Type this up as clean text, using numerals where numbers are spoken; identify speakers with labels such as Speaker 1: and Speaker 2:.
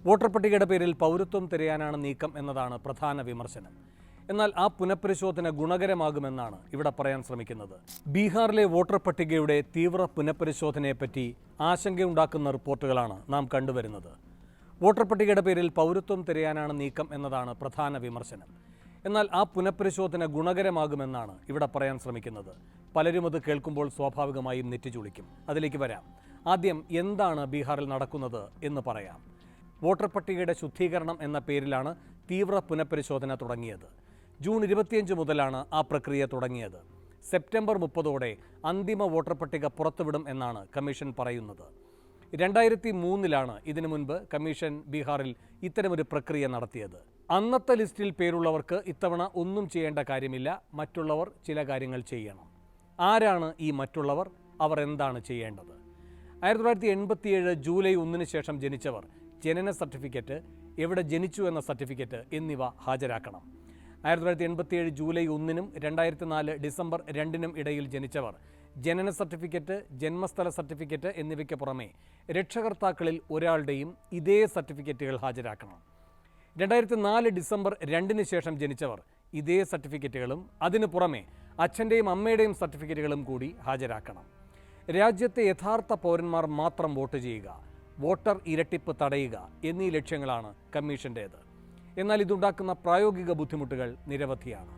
Speaker 1: Voter പട്ടികയുടെ പേരിൽ പൗരത്വം തിരയാനാണ് നീക്കം എന്നതാണ് പ്രധാന വിമർശനം. എന്നാൽ ആ പുനഃപരിശോധന ഗുണകരമാകുമെന്നാണ് ഇവിടെ പറയാൻ ശ്രമിക്കുന്നത്. ബീഹാറിലെ വോട്ടർ പട്ടികയുടെ തീവ്ര പുനഃപരിശോധനയെപ്പറ്റി ആശങ്കയുണ്ടാക്കുന്ന റിപ്പോർട്ടുകളാണ് നാം കണ്ടുവരുന്നത്. വോട്ടർ പട്ടികയുടെ പേരിൽ പൗരത്വം തിരയാനാണ് നീക്കം എന്നതാണ് പ്രധാന വിമർശനം. എന്നാൽ ആ പുനഃപരിശോധന ഗുണകരമാകുമെന്നാണ് ഇവിടെ പറയാൻ ശ്രമിക്കുന്നത്. പലരും അത് കേൾക്കുമ്പോൾ സ്വാഭാവികമായും നെറ്റിച്ചുളിക്കും. അതിലേക്ക് വരാം. ആദ്യം എന്താണ് ബീഹാറിൽ നടക്കുന്നത് എന്ന് പറയാം. വോട്ടർ പട്ടികയുടെ ശുദ്ധീകരണം എന്ന പേരിലാണ് തീവ്ര പുനഃപരിശോധന തുടങ്ങിയത്. ജൂൺ 25 മുതലാണ് ആ പ്രക്രിയ തുടങ്ങിയത്. സെപ്റ്റംബർ 30ഓടെ അന്തിമ വോട്ടർ പട്ടിക പുറത്തുവിടും എന്നാണ് കമ്മീഷൻ പറയുന്നത്. 2003 ഇതിനു മുൻപ് കമ്മീഷൻ ബീഹാറിൽ ഇത്തരമൊരു പ്രക്രിയ നടത്തിയത്. അന്നത്തെ ലിസ്റ്റിൽ പേരുള്ളവർക്ക് ഇത്തവണ ഒന്നും ചെയ്യേണ്ട കാര്യമില്ല, മറ്റുള്ളവർ ചില കാര്യങ്ങൾ ചെയ്യണം. ആരാണ് ഈ മറ്റുള്ളവർ? അവർ എന്താണ് ചെയ്യേണ്ടത്? 1987 ജൂലൈ 1 ശേഷം ജനിച്ചവർ ജനന സർട്ടിഫിക്കറ്റ്, എവിടെ ജനിച്ചു എന്ന സർട്ടിഫിക്കറ്റ് എന്നിവ ഹാജരാക്കണം. 1987 ജൂലൈ 1 2004 ഡിസംബർ 2 ഇടയിൽ ജനിച്ചവർ ജനന സർട്ടിഫിക്കറ്റ്, ജന്മസ്ഥല സർട്ടിഫിക്കറ്റ് എന്നിവയ്ക്ക് പുറമെ രക്ഷകർത്താക്കളിൽ ഒരാളുടെയും ഇതേ സർട്ടിഫിക്കറ്റുകൾ ഹാജരാക്കണം. 2004 ഡിസംബർ 2 ശേഷം ജനിച്ചവർ ഇതേ സർട്ടിഫിക്കറ്റുകളും അതിനു പുറമെ അച്ഛൻ്റെയും അമ്മയുടെയും സർട്ടിഫിക്കറ്റുകളും കൂടി ഹാജരാക്കണം. രാജ്യത്തെ യഥാർത്ഥ പൗരന്മാർ മാത്രം വോട്ട് ചെയ്യുക, വോട്ടർ ഇരട്ടിപ്പ് തടയുക എന്നീ ലക്ഷ്യങ്ങളാണ് കമ്മീഷൻ്റേത്. എന്നാൽ ഇതുണ്ടാക്കുന്ന പ്രായോഗിക ബുദ്ധിമുട്ടുകൾ നിരവധിയാണ്.